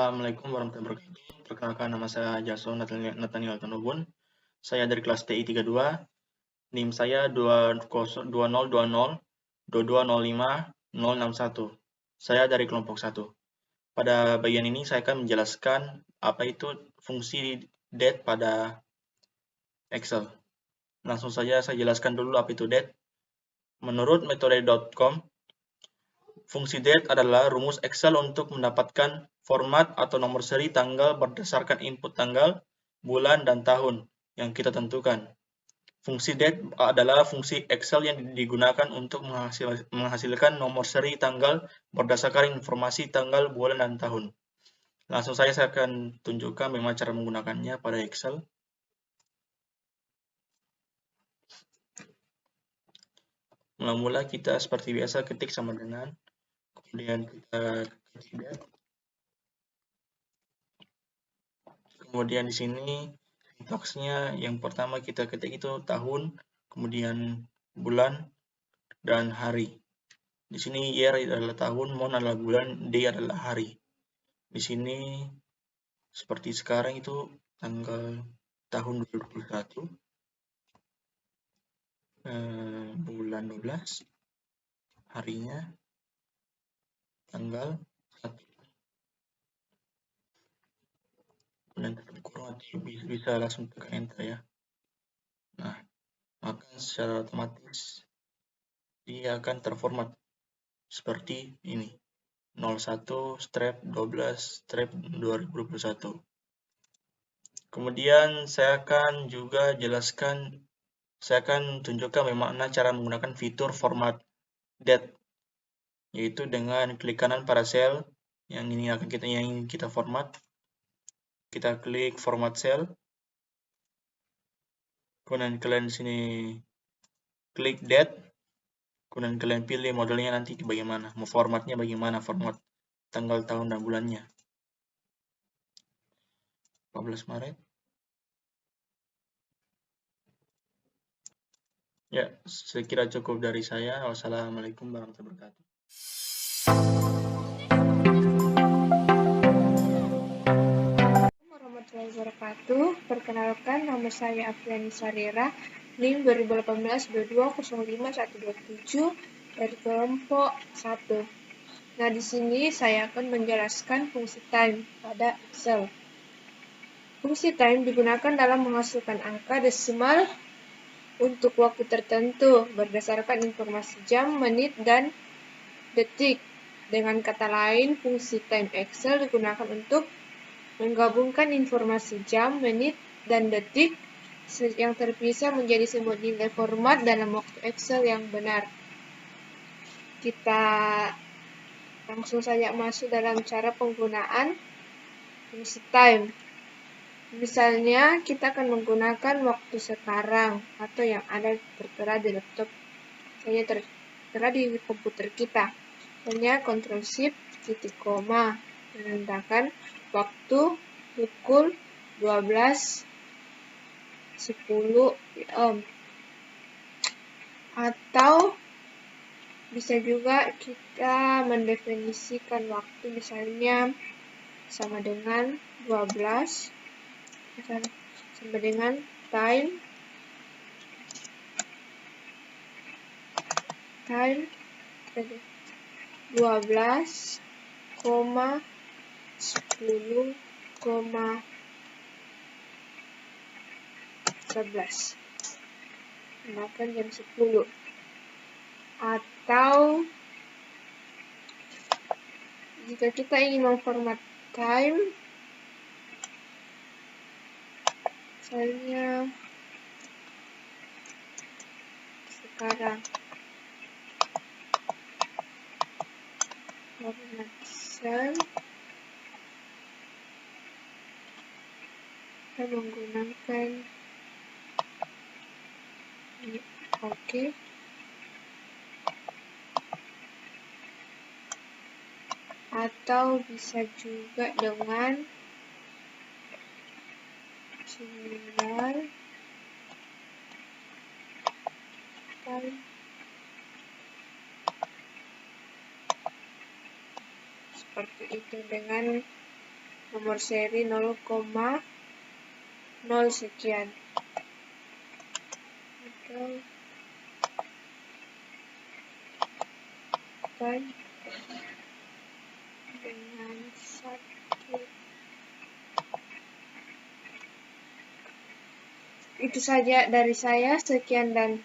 Assalamualaikum warahmatullahi wabarakatuh. Perkenalkan, nama saya Jason Nathaniel Tanubun. Saya dari kelas TI 32. NIM saya 202022050061. Saya dari kelompok 1. Pada bagian ini saya akan menjelaskan apa itu fungsi det pada Excel. Langsung saja saya jelaskan dulu apa itu det. Menurut metode.com, fungsi det adalah rumus Excel untuk mendapatkan format atau nomor seri tanggal berdasarkan input tanggal, bulan, dan tahun yang kita tentukan. Fungsi det adalah fungsi Excel yang digunakan untuk menghasilkan nomor seri tanggal berdasarkan informasi tanggal, bulan, dan tahun. Langsung saja saya akan tunjukkan bagaimana cara menggunakannya pada Excel. Mula-mula kita seperti biasa ketik sama dengan, kemudian kita ketik det. Kemudian di sini sintaksnya yang pertama kita ketik itu tahun, kemudian bulan, dan hari. Di sini year adalah tahun, month adalah bulan, day adalah hari. Di sini seperti sekarang itu tanggal tahun 2021, bulan 12, harinya tanggal 1. Dan kurang atau bisa langsung tekan enter ya. Nah, maka secara otomatis dia akan terformat seperti ini, 01/12/2021. Kemudian saya akan juga saya akan tunjukkan bagaimana cara menggunakan fitur format det, yaitu dengan klik kanan pada sel yang ingin kita format. Kita klik format sel, kemudian kalian di sini klik det, kemudian kalian pilih modelnya nanti bagaimana, mau formatnya bagaimana, format tanggal, tahun, dan bulannya. 14 Maret. Ya, saya kira cukup dari saya. Wassalamualaikum warahmatullahi wabarakatuh. Perkenalkan, nama saya Afriani Sarira, NIM 2018-22-05127 dari kelompok 1. Nah, di sini saya akan menjelaskan fungsi time pada Excel. Fungsi time digunakan dalam menghasilkan angka desimal untuk waktu tertentu berdasarkan informasi jam, menit, dan detik. Dengan kata lain, fungsi time Excel digunakan untuk menggabungkan informasi jam, menit, dan detik yang terpisah menjadi sebuah nilai format dalam waktu Excel yang benar. Kita langsung saja masuk dalam cara penggunaan fungsi time. Misalnya, kita akan menggunakan waktu sekarang atau yang ada tertera di laptop, saya tertera di komputer kita. Hanya Ctrl Shift titik koma menandakan waktu pukul 12.10 PM. Atau bisa juga kita mendefinisikan waktu, misalnya sama dengan 12 sama dengan time 12,10,11 maka jam 10. Atau jika kita ingin memformat time, misalnya sekarang, format cell, kita menggunakan ini, oke. Atau bisa juga dengan general time seperti itu, dengan nomor seri 0,0 sekian. Atau dengan 1. Itu saja dari saya, sekian dan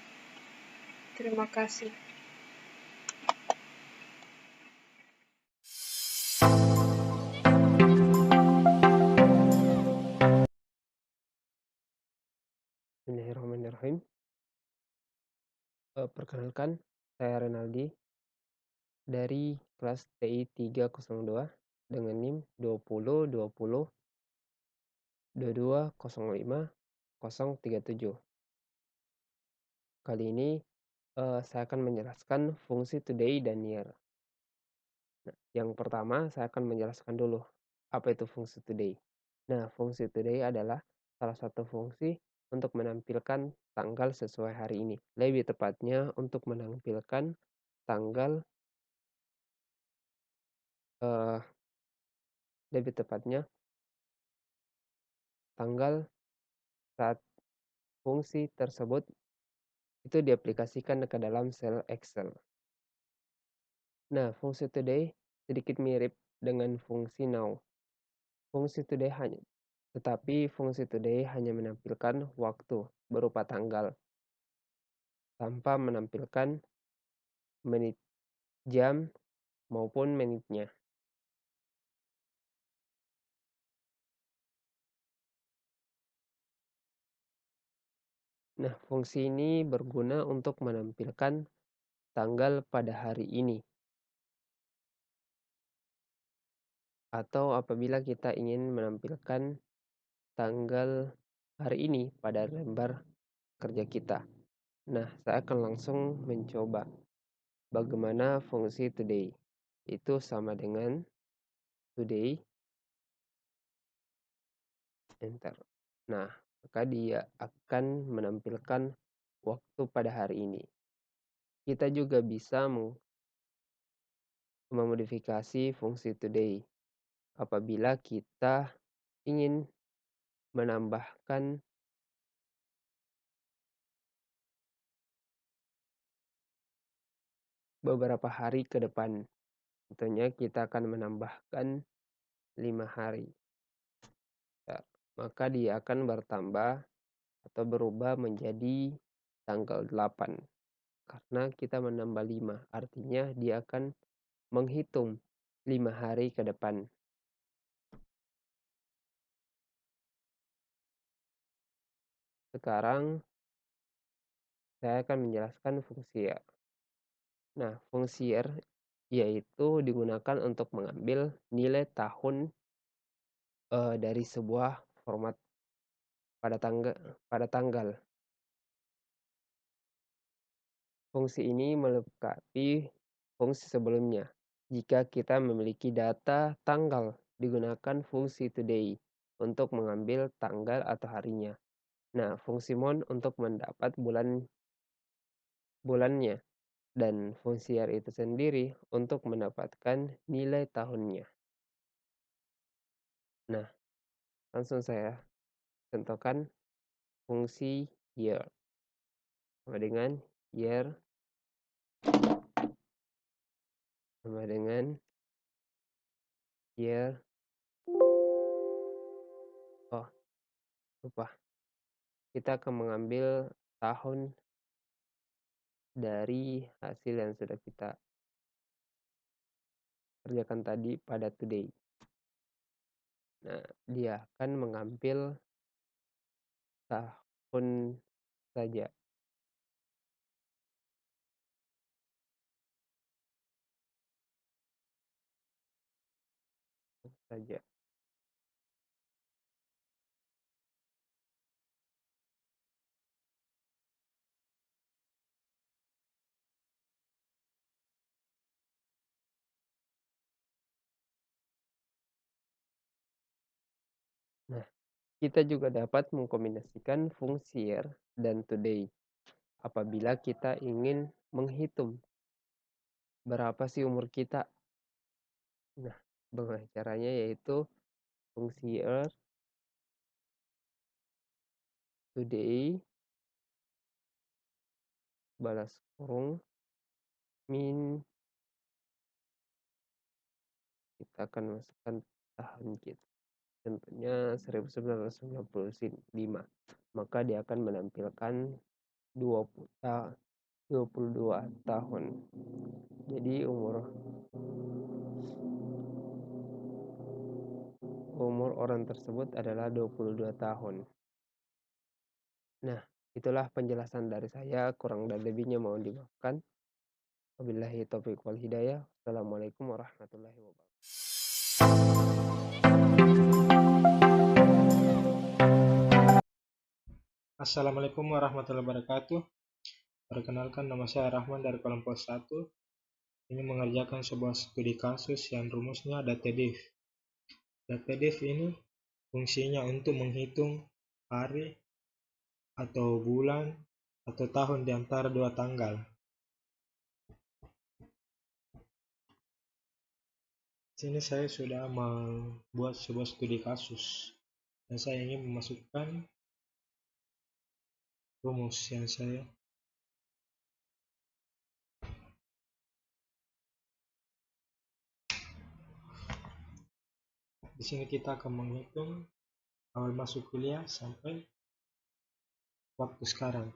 terima kasih. Bismillahirrahmanirrahim. Perkenalkan, saya Renaldi dari kelas TI 302 dengan NIM 20 20 22 05 037. Kali ini saya akan menjelaskan fungsi today dan year. Nah, yang pertama saya akan menjelaskan dulu apa itu fungsi today. Nah, fungsi today adalah salah satu fungsi untuk menampilkan tanggal sesuai hari ini. Lebih tepatnya untuk menampilkan tanggal lebih tepatnya tanggal saat fungsi tersebut itu diaplikasikan ke dalam sel Excel. Nah, fungsi today sedikit mirip dengan fungsi now. Tetapi fungsi today hanya menampilkan waktu berupa tanggal tanpa menampilkan menit, jam maupun menitnya. Nah, fungsi ini berguna untuk menampilkan tanggal pada hari ini. Atau apabila kita ingin menampilkan tanggal hari ini pada lembar kerja kita. Nah, saya akan langsung mencoba bagaimana fungsi today. Itu sama dengan today, enter. Nah, maka dia akan menampilkan waktu pada hari ini. Kita juga bisa memodifikasi fungsi today apabila kita ingin menambahkan beberapa hari ke depan. Tentunya kita akan menambahkan 5 hari. Ya, maka dia akan bertambah atau berubah menjadi tanggal 8. Karena kita menambah 5, artinya dia akan menghitung 5 hari ke depan. Sekarang saya akan menjelaskan fungsi year. Nah, fungsi year yaitu digunakan untuk mengambil nilai tahun dari sebuah format pada tanggal. Fungsi ini melengkapi fungsi sebelumnya. Jika kita memiliki data tanggal, digunakan fungsi today untuk mengambil tanggal atau harinya. Nah, fungsi mon untuk mendapat bulannya, dan fungsi year itu sendiri untuk mendapatkan nilai tahunnya. Nah, langsung saya contohkan fungsi year sama dengan year sama dengan year. Oh, lupa. Kita akan mengambil tahun dari hasil yang sudah kita kerjakan tadi pada today. Nah, dia akan mengambil tahun saja. Nah, kita juga dapat mengkombinasikan fungsi year dan today apabila kita ingin menghitung berapa sih umur kita. Nah, bagaimana caranya, yaitu fungsi earth today balas kurung min, kita akan masukkan tahun kita, contohnya 1995, maka dia akan menampilkan 22 tahun. Jadi umur orang tersebut adalah 22 tahun. Nah, itulah penjelasan dari saya, kurang dan lebihnya mohon dimaafkan. Wabillahi taufiq wal hidayah. Assalamualaikum warahmatullahi wabarakatuh. Assalamualaikum warahmatullahi wabarakatuh. Perkenalkan, nama saya Rahman dari kelompok 1. Ini mengerjakan sebuah studi kasus yang rumusnya database. Database ini fungsinya untuk menghitung hari atau bulan atau tahun di antara dua tanggal. Sini saya sudah membuat sebuah studi kasus dan saya ingin memasukkan rumus yang saya di sini. Kita akan menghitung awal masuk kuliah sampai waktu sekarang.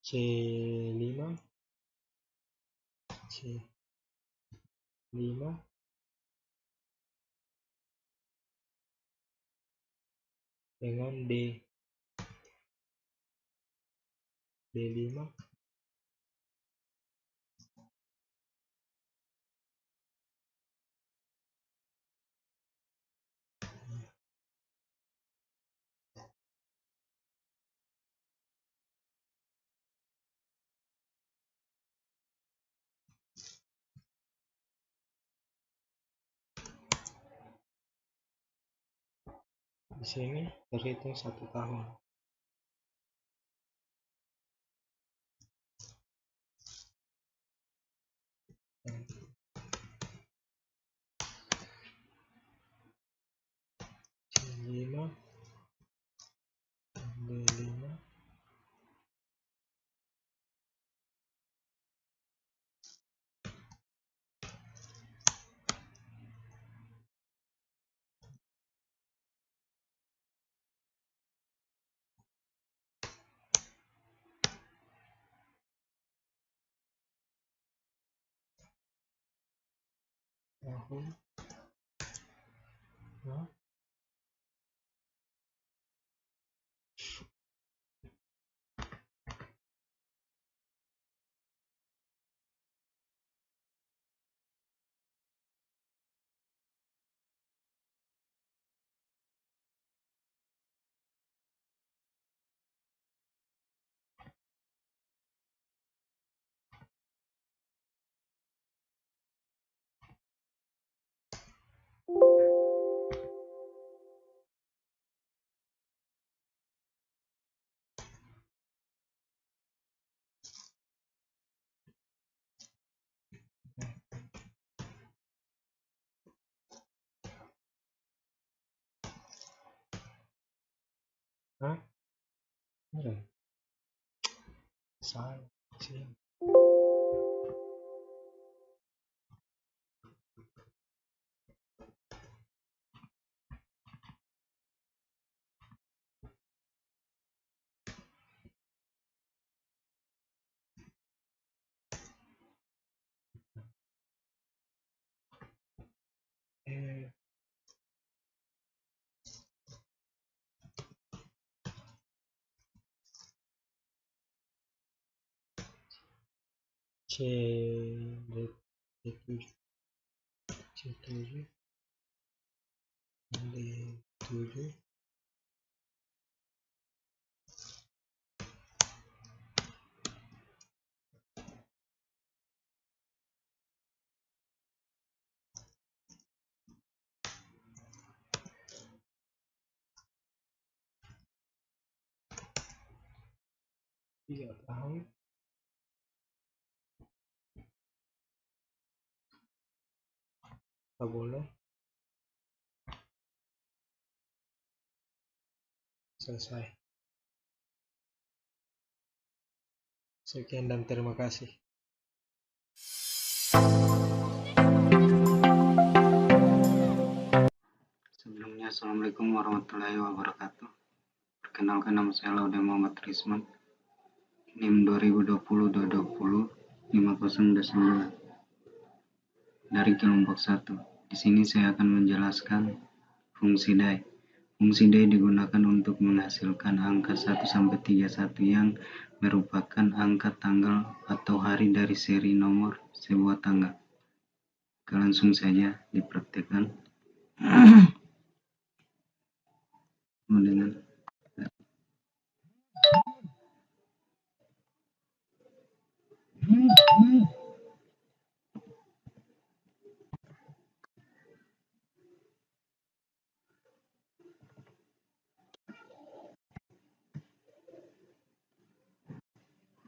C5 dengan D5 di sini terhitung 1 tahun. C5 D5 tahun salah sih. C7 D7 C7 3 tahun. Tak boleh. Selesai. Sekian dan terima kasih. Sebelumnya, Assalamualaikum warahmatullahi wabarakatuh. Perkenalkan, nama saya Laude Muhammad Risman, NIM 2020-220-5029 dari kelompok 1. Di sini saya akan menjelaskan fungsi DAI. Fungsi DAI digunakan untuk menghasilkan angka 1-31 yang merupakan angka tanggal atau hari dari seri nomor sebuah tanggal. Kita langsung saja dipraktikkan. Kemudian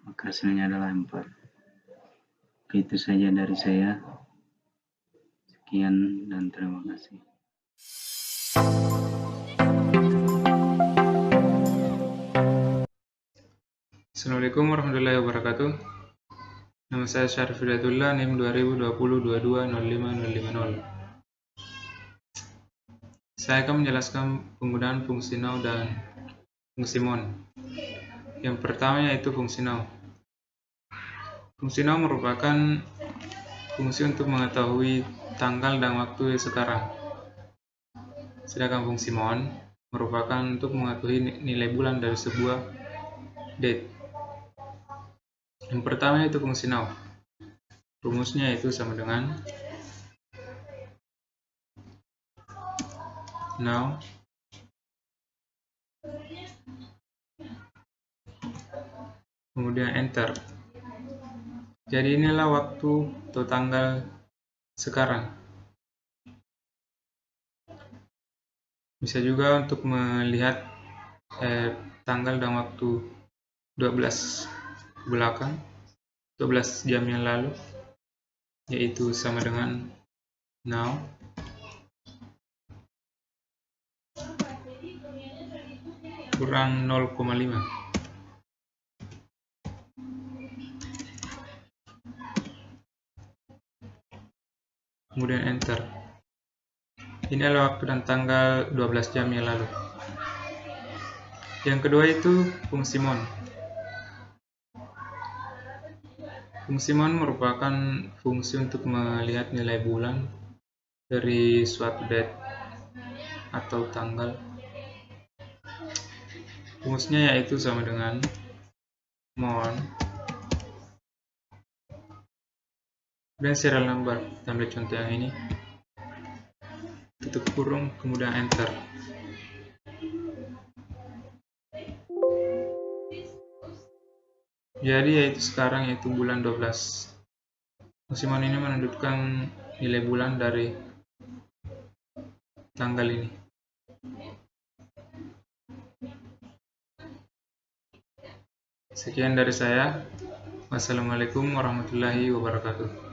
maka hasilnya adalah 4. Itu saja dari saya. Sekian dan terima kasih. Assalamualaikum warahmatullahi wabarakatuh. Nama saya Syarif Hidayatullah, NIM 2020-22-05050. Saya akan menjelaskan penggunaan fungsi now dan fungsi mon. Yang pertama yaitu fungsi now. Fungsi now merupakan fungsi untuk mengetahui tanggal dan waktu sekarang. Sedangkan fungsi mon merupakan untuk mengetahui nilai bulan dari sebuah date. Yang pertama yaitu fungsi now. Rumusnya itu sama dengan now kemudian enter. Jadi inilah waktu atau tanggal sekarang. Bisa juga untuk melihat tanggal dan waktu 12 belakang, 12 jam yang lalu, yaitu sama dengan now kurang 0,5. Kemudian enter. Ini adalah waktu dan tanggal 12 jam yang lalu. Yang kedua itu fungsi mon. Fungsi mon merupakan fungsi untuk melihat nilai bulan dari suatu date atau tanggal. Rumusnya yaitu sama dengan mon dan serial number. Kita ambil contoh yang ini, tutup kurung, kemudian enter. Jadi yaitu sekarang yaitu bulan 12. Fungsi mon ini menunjukkan nilai bulan dari tanggal ini. Sekian dari saya. Wassalamualaikum warahmatullahi wabarakatuh.